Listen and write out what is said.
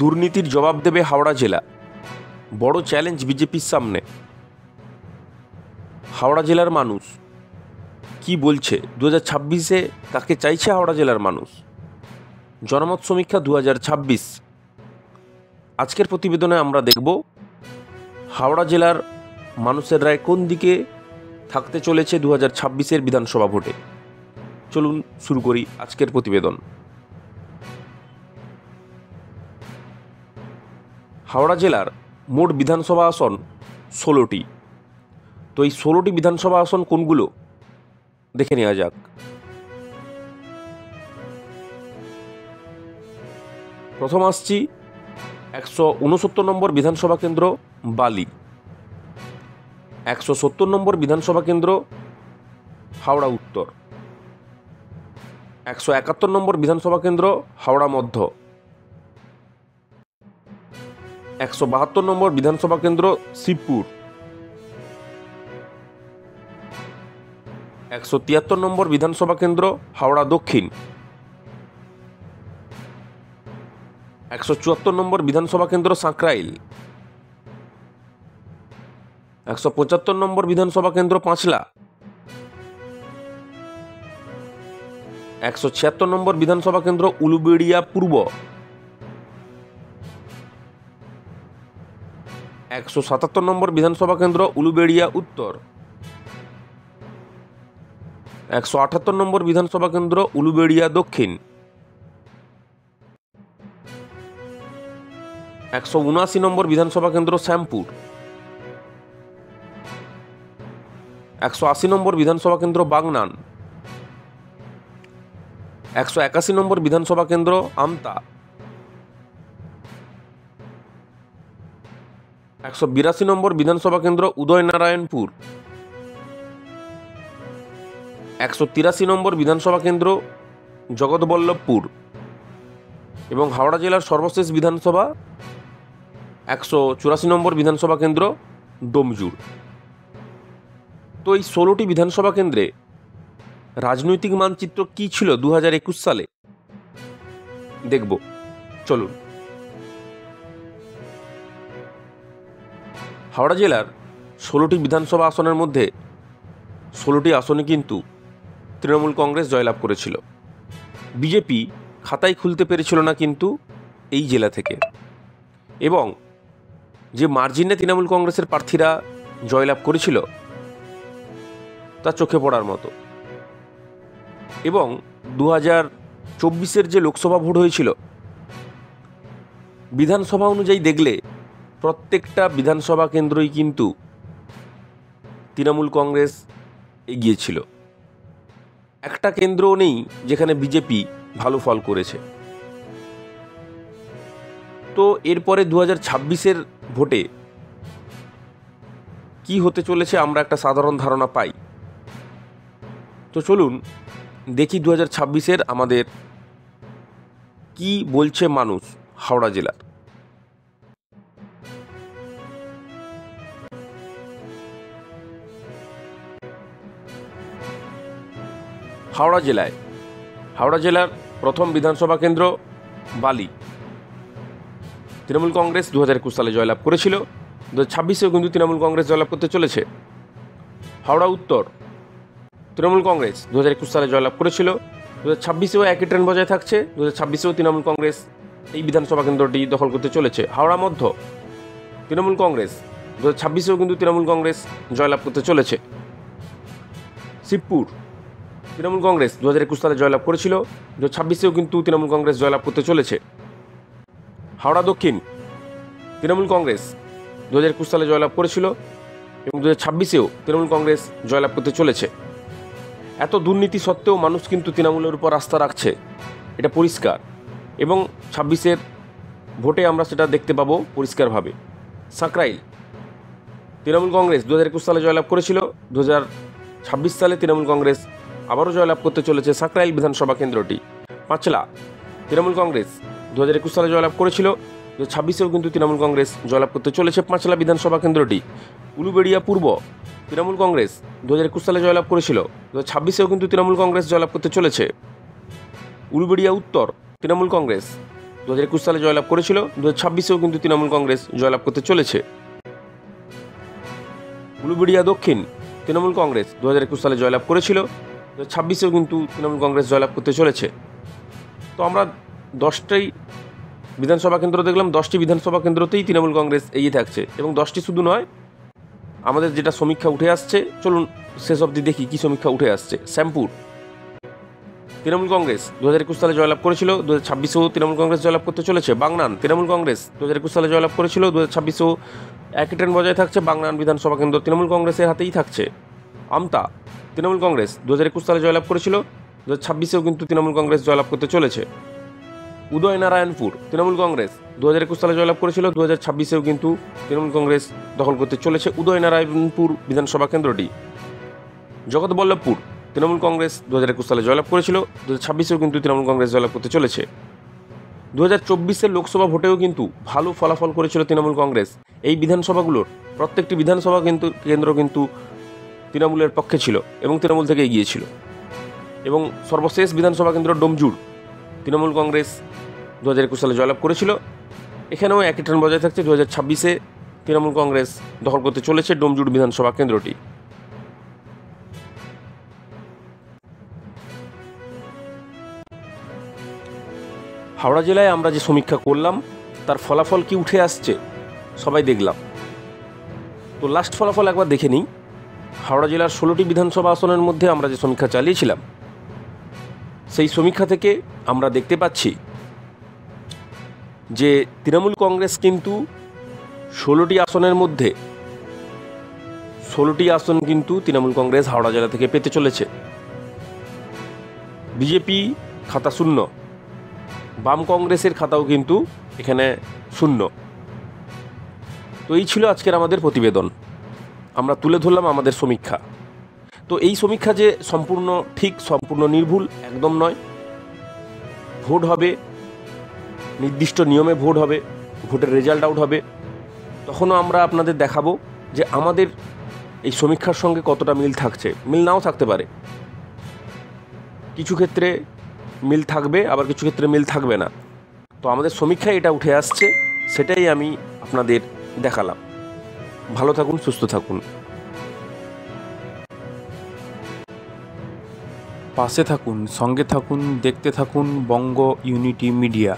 দুর্নীতির জবাব দেবে হাওড়া জেলা, বড় চ্যালেঞ্জ বিজেপির সামনে। হাওড়া জেলার মানুষ কি বলছে? 2026-এ কাকে চাইছে হাওড়া জেলার মানুষ? জনমত সমীক্ষা 2026। আজকের প্রতিবেদনে আমরা দেখব হাওড়া জেলার মানুষের রায় কোন দিকে থাকতে চলেছে 2026-এর বিধানসভা ভোটে। চলুন শুরু করি আজকের প্রতিবেদন। হাওড়া জেলার মোট বিধানসভা আসন 16টি। তো এই 16টি বিধানসভা আসন কোনগুলো দেখে নেওয়া যাক। প্রথম আসছি 169 নম্বর বিধানসভা কেন্দ্র বালি, 170 নম্বর বিধানসভা কেন্দ্র হাওড়া উত্তর, 171 নম্বর বিধানসভা কেন্দ্র হাওড়া মধ্য, 172 নম্বর বিধানসভা কেন্দ্র শিবপুর, 173 নম্বর বিধানসভা কেন্দ্র হাওড়া দক্ষিণ, 174 নম্বর বিধানসভা কেন্দ্র সাঁকরাইল, 175 নম্বর বিধানসভা কেন্দ্র পাঁচলা, 176 নম্বর বিধানসভা কেন্দ্র উলুবেড়িয়া পূর্ব, 177 নম্বর বিধানসভা কেন্দ্র উলুবেড়িয়া উত্তর, 178 নম্বর বিধানসভা কেন্দ্র উলুবেড়িয়া দক্ষিণ, 179 নম্বর বিধানসভা কেন্দ্র শ্যামপুর, 180 নম্বর বিধানসভা কেন্দ্র বাগনান, 181 নম্বর বিধানসভা কেন্দ্র আমতা, 182 নম্বর বিধানসভা কেন্দ্র উদয়নারায়ণপুর, 183 নম্বর বিধানসভা কেন্দ্র জগৎবল্লভপুর এবং হাওড়া জেলার সর্বশেষ বিধানসভা 184 নম্বর বিধানসভা কেন্দ্র ডোমজুর। তো এই 16টি বিধানসভা কেন্দ্রে রাজনৈতিক মানচিত্র কি ছিল 2021 সালে দেখব। চলুন। হাওড়া জেলার 16টি বিধানসভা আসনের মধ্যে 16টি আসনে কিন্তু তৃণমূল কংগ্রেস জয়লাভ করেছিল। বিজেপি খাতাই খুলতে পেরেছিল না কিন্তু এই জেলা থেকে, এবং যে মার্জিনে তৃণমূল কংগ্রেসের প্রার্থীরা জয়লাভ করেছিল তা চোখে পড়ার মতো। এবং 2024-এর যে লোকসভা ভোট হয়েছিল, বিধানসভা অনুযায়ী দেখলে প্রত্যেকটা বিধানসভা কেন্দ্রই কিন্তু তৃণমূল কংগ্রেস এগিয়েছিল। একটা কেন্দ্রও নেই যেখানে বিজেপি ভালো ফল করেছে। তো এরপরে 2026-এর ভোটে কি হতে চলেছে আমরা একটা সাধারণ ধারণা পাই। তো চলুন দেখি 2026-এর আমাদের কি বলছে মানুষ হাওড়া জেলার। হাওড়া জেলার প্রথম বিধানসভা কেন্দ্র বালি। তৃণমূল কংগ্রেস 2021 সালে জয়লাভ করেছিল, 2026-এও কিন্তু তৃণমূল কংগ্রেস জয়লাভ করতে চলেছে। হাওড়া উত্তর, তৃণমূল কংগ্রেস 2021 সালে জয়লাভ করেছিল, 2026-এও একই ট্রেন্ড বজায় থাকছে, 2026-এও তৃণমূল কংগ্রেস এই বিধানসভা কেন্দ্রটি দখল করতে চলেছে। হাওড়া মধ্য, তৃণমূল কংগ্রেস 2026-এও কিন্তু তৃণমূল কংগ্রেস জয়লাভ করতে চলেছে। শিবপুর, তৃণমূল কংগ্রেস 2021 সালে জয়লাভ করেছিল, 2026-এও কিন্তু তৃণমূল কংগ্রেস জয়লাভ করতে চলেছে। হাওড়া দক্ষিণ, তৃণমূল কংগ্রেস 2021 সালে জয়লাভ করেছিল এবং 2026-এও তৃণমূল কংগ্রেস জয়লাভ করতে চলেছে। এত দুর্নীতি সত্ত্বেও মানুষ কিন্তু তৃণমূলের উপর আস্থা রাখছে, এটা পরিষ্কার, এবং 26-এর ভোটে আমরা সেটা দেখতে পাবো পরিষ্কারভাবে। সাঁকরাইল, তৃণমূল কংগ্রেস 2021 সালে জয়লাভ করেছিল, 2026 সালে তৃণমূল কংগ্রেস আবারও জয়লাভ করতে চলেছে সাঁকরাইল বিধানসভা কেন্দ্রটি। পাঁচলা, তৃণমূল কংগ্রেস 2021 সালে জয়লাভ করেছিল, 2026-এও কিন্তু তৃণমূল কংগ্রেস জয়লাভ করতে চলেছে পাঁচলা বিধানসভা কেন্দ্রটি। উলুবেড়িয়া পূর্ব, তৃণমূল কংগ্রেস 2021 সালে জয়লাভ করেছিল, 2026-এও কিন্তু তৃণমূল কংগ্রেস জয়লাভ করতে চলেছে। উলুবেড়িয়া উত্তর, তৃণমূল কংগ্রেস 2021 সালে জয়লাভ করেছিল, 2026-এও কিন্তু তৃণমূল কংগ্রেস জয়লাভ করতে চলেছে। উলুবেড়িয়া দক্ষিণ তৃণমূল কংগ্রেস 2021 সালে জয়লাভ করেছিল, 2026-এও কিন্তু তৃণমূল কংগ্রেস জয়লাভ করতে চলেছে। তো আমরা 10টাই বিধানসভা কেন্দ্র দেখলাম, 10টি বিধানসভা কেন্দ্রতেই তৃণমূল কংগ্রেস এগিয়ে থাকছে, এবং 10টি শুধু নয়, আমাদের যেটা সমীক্ষা উঠে আসছে, চলুন শেষ অবধি দেখি কী সমীক্ষা উঠে আসছে। শ্যামপুর তৃণমূল কংগ্রেস 2021 সালে জয়লাভ করেছিল, 2026-এও তৃণমূল কংগ্রেস জয়লাভ করতে চলেছে। বাগনান তৃণমূল কংগ্রেস 2021 সালে জয়লাভ করেছিল, 2026-এও একই ট্রেন্ড বজায় থাকছে, বাগনান বিধানসভা কেন্দ্র তৃণমূল কংগ্রেসের হাতেই থাকছে। আমতা তৃণমূল কংগ্রেস 2021 সালে জয়লাভ করেছিল, 2026-এও কিন্তু তৃণমূল কংগ্রেস জয়লাভ করতে চলেছে। উদয়নারায়ণপুর তৃণমূল কংগ্রেস 2021 সালে জয়লাভ করেছিল, 2026-এও কিন্তু তৃণমূল কংগ্রেস দখল করতে চলেছে উদয়নারায়ণপুর বিধানসভা কেন্দ্রটি। জগৎবল্লভপুর তৃণমূল কংগ্রেস 2021 সালে জয়লাভ করেছিল, 2026-এও কিন্তু তৃণমূল কংগ্রেস জয়লাভ করতে চলেছে। 2024-এর লোকসভা ভোটেও কিন্তু ভালো ফলাফল করেছিল তৃণমূল কংগ্রেস। এই বিধানসভাগুলোর প্রত্যেকটি বিধানসভা কেন্দ্র কিন্তু তৃণমূলের পক্ষে ছিল এবং তৃণমূল থেকে এগিয়েছিল। এবং সর্বশেষ বিধানসভা কেন্দ্র ডোমজুড় তৃণমূল কংগ্রেস 2021 সালে জয়লাভ করেছিল, এখানেও একই ট্রেন্ড বজায় থাকছে। 2026-এ তৃণমূল কংগ্রেস দখল করতে চলেছে ডোমজুড় বিধানসভা কেন্দ্রটি। হাওড়া জেলায় আমরা যে সমীক্ষা করলাম তার ফলাফল কি উঠে আসছে সবাই দেখলাম। তো লাস্ট ফলাফল একবার দেখে নিই। হাওড়া জেলার 16টি বিধানসভা আসনের মধ্যে আমরা যে সমীক্ষা চালিয়েছিলাম, সেই সমীক্ষা থেকে আমরা দেখতে পাচ্ছি যে তৃণমূল কংগ্রেস কিন্তু 16টি আসনের মধ্যে 16টি আসন কিন্তু তৃণমূল কংগ্রেস হাওড়া জেলা থেকে পেতে চলেছে। বিজেপি খাতা শূন্য, বাম কংগ্রেসের খাতাও কিন্তু এখানে শূন্য। তো এই ছিল আজকের আমাদের প্রতিবেদন, আমরা তুলে ধরলাম আমাদের সমীক্ষা। তো এই সমীক্ষা যে সম্পূর্ণ ঠিক, সম্পূর্ণ নির্ভুল একদম নয়। ভোট হবে, নির্দিষ্ট নিয়মে ভোট হবে, ভোটের রেজাল্ট আউট হবে, তখনও আমরা আপনাদের দেখাবো যে আমাদের এই সমীক্ষার সঙ্গে কতটা মিল থাকছে। মিল নাও থাকতে পারে, কিছু ক্ষেত্রে মিল থাকবে, আবার কিছু ক্ষেত্রে মিল থাকবে না। তো আমাদের সমীক্ষায় এটা উঠে আসছে, সেটাই আমি আপনাদের দেখালাম। ভালো থাকুন, সুস্থ থাকুন, পাশে থাকুন, সঙ্গে থাকুন, দেখতে থাকুন বঙ্গ ইউনিটি মিডিয়া।